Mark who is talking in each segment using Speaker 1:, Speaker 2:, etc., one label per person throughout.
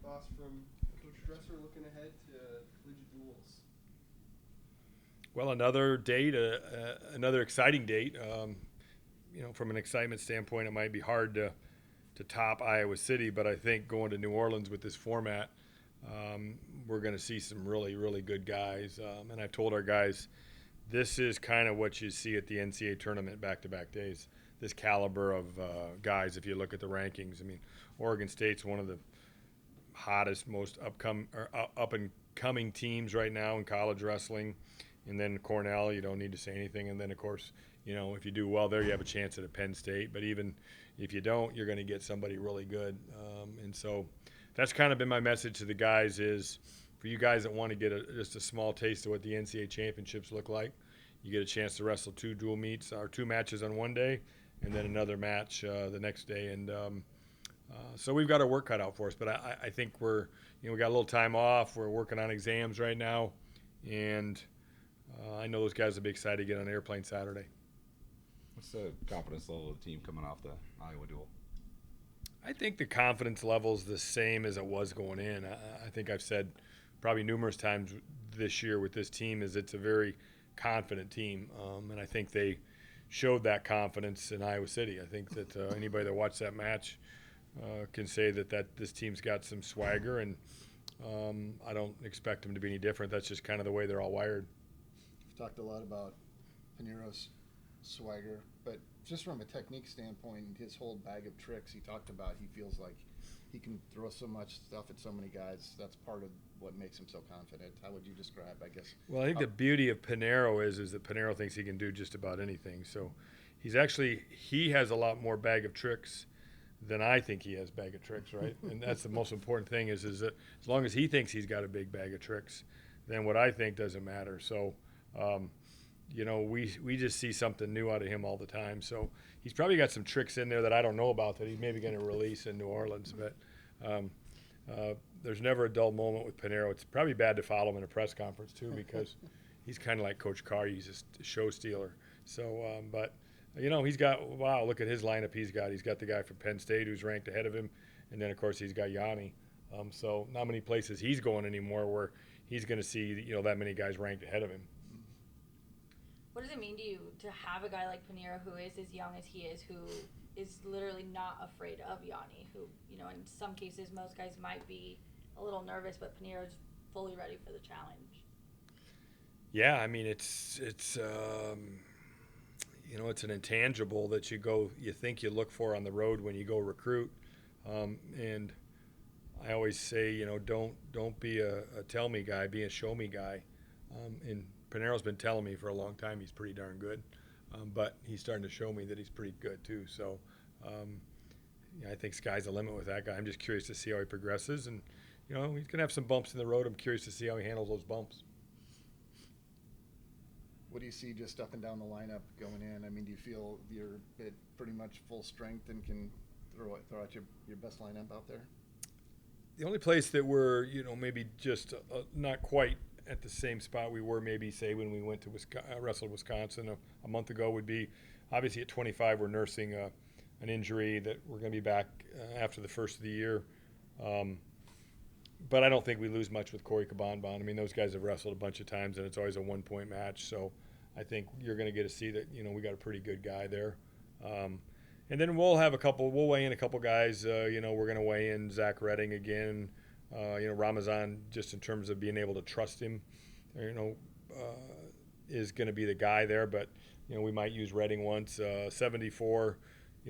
Speaker 1: thoughts from Coach Dresser looking ahead to Collegiate Duals?
Speaker 2: Well, another date, another exciting date. From an excitement standpoint, it might be hard to top Iowa City, but I think going to New Orleans with this format, we're going to see some really, really good guys. And I've told our guys, this is kind of what you see at the NCAA tournament back-to-back days. This caliber of guys, if you look at the rankings. I mean, Oregon State's one of the hottest, most up and coming teams right now in college wrestling. And then Cornell, you don't need to say anything. And then, of course, if you do well there, you have a chance at a Penn State. But even if you don't, you're going to get somebody really good. And so that's kind of been my message to the guys is for you guys that want to get just a small taste of what the NCAA championships look like, you get a chance to wrestle two dual meets or two matches on one day and then another match the next day. And so we've got our work cut out for us. But I think we got a little time off. We're working on exams right now. And I know those guys will be excited to get on an airplane Saturday.
Speaker 3: What's the confidence level of the team coming off the Iowa duel?
Speaker 2: I think the confidence level is the same as it was going in. I think I've said probably numerous times this year with this team is it's a very confident team, and I think they showed that confidence in Iowa City. I think that anybody that watched that match can say that this team's got some swagger, and I don't expect them to be any different. That's just kind of the way they're all wired.
Speaker 1: We've talked a lot about Panero's swagger, but just from a technique standpoint, his whole bag of tricks he talked about, he feels like he can throw so much stuff at so many guys. That's part of what makes him so confident. How would you describe, I guess?
Speaker 2: Well, I think the beauty of Panero is that Panero thinks he can do just about anything. So he has a lot more bag of tricks than I think he has bag of tricks, right? And that's the most important thing is that as long as he thinks he's got a big bag of tricks, then what I think doesn't matter. So, we just see something new out of him all the time. So he's probably got some tricks in there that I don't know about that he's maybe going to release in New Orleans. But there's never a dull moment with Panero. It's probably bad to follow him in a press conference too because he's kind of like Coach Carr. He's just a show stealer. So, he's got look at his lineup. He's got the guy from Penn State who's ranked ahead of him, and then of course he's got Yanni. So not many places he's going anymore where he's going to see that many guys ranked ahead of him.
Speaker 4: What does it mean to you to have a guy like Panero who is as young as he is, who is literally not afraid of Yanni, who, in some cases most guys might be a little nervous, but Panero's fully ready for the challenge?
Speaker 2: Yeah, I mean, it's it's an intangible that you think you look for on the road when you go recruit. And I always say, don't be a tell me guy, be a show me guy. And Panero's been telling me for a long time he's pretty darn good, but he's starting to show me that he's pretty good too. So I think sky's the limit with that guy. I'm just curious to see how he progresses, and he's going to have some bumps in the road. I'm curious to see how he handles those bumps.
Speaker 1: What do you see just up and down the lineup going in? I mean, do you feel you're at pretty much full strength and can throw out your best lineup out there?
Speaker 2: The only place that we're, maybe just not quite at the same spot we were maybe, say, when we went to wrestled Wisconsin a month ago would be, obviously at 25 we're nursing an injury that we're going to be back after the first of the year. But I don't think we lose much with Corey Cabanban. I mean, those guys have wrestled a bunch of times, and it's always a one-point match. So I think you're going to get to see that, we got a pretty good guy there. And then we'll weigh in a couple guys. We're going to weigh in Zach Redding again. Ramazan, just in terms of being able to trust him, is going to be the guy there. But, we might use Redding once. 74,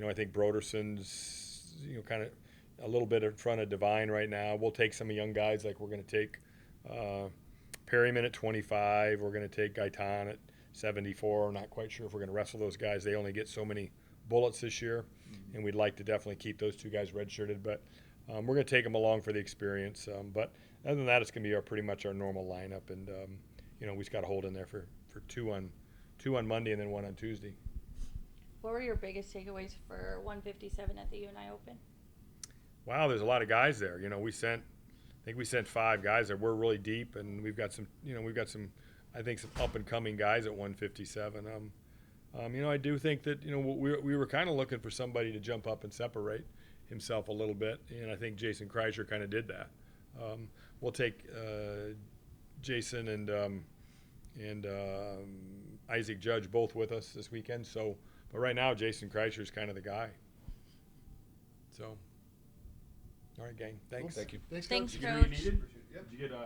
Speaker 2: I think Broderson's, kind of a little bit in front of Devine right now. We'll take some young guys, like we're going to take Perryman at 25. We're going to take Gaitan at 74. I'm not quite sure if we're going to wrestle those guys. They only get so many bullets this year, and we'd like to definitely keep those two guys redshirted. But we're going to take them along for the experience. But other than that, it's going to be pretty much our normal lineup. And, we just got to hold in there for two on Monday and then one on Tuesday.
Speaker 4: What were your biggest takeaways for 157 at the UNI Open?
Speaker 2: Wow, there's a lot of guys there. I think we sent 5 guys there. We're really deep, and we've got some, I think some up and coming guys at 157. I do think that, we were kind of looking for somebody to jump up and separate himself a little bit, and I think Jason Kreischer kind of did that. We'll take Jason and Isaac Judge both with us this weekend. So, but right now, Jason Kreischer is kind of the guy. So, all right, gang. Thanks.
Speaker 3: Thank you.
Speaker 1: Thanks,
Speaker 4: Thanks,
Speaker 1: Coach.
Speaker 2: Did you get what you
Speaker 4: Coach.
Speaker 2: needed?
Speaker 1: Yep.
Speaker 2: Did you get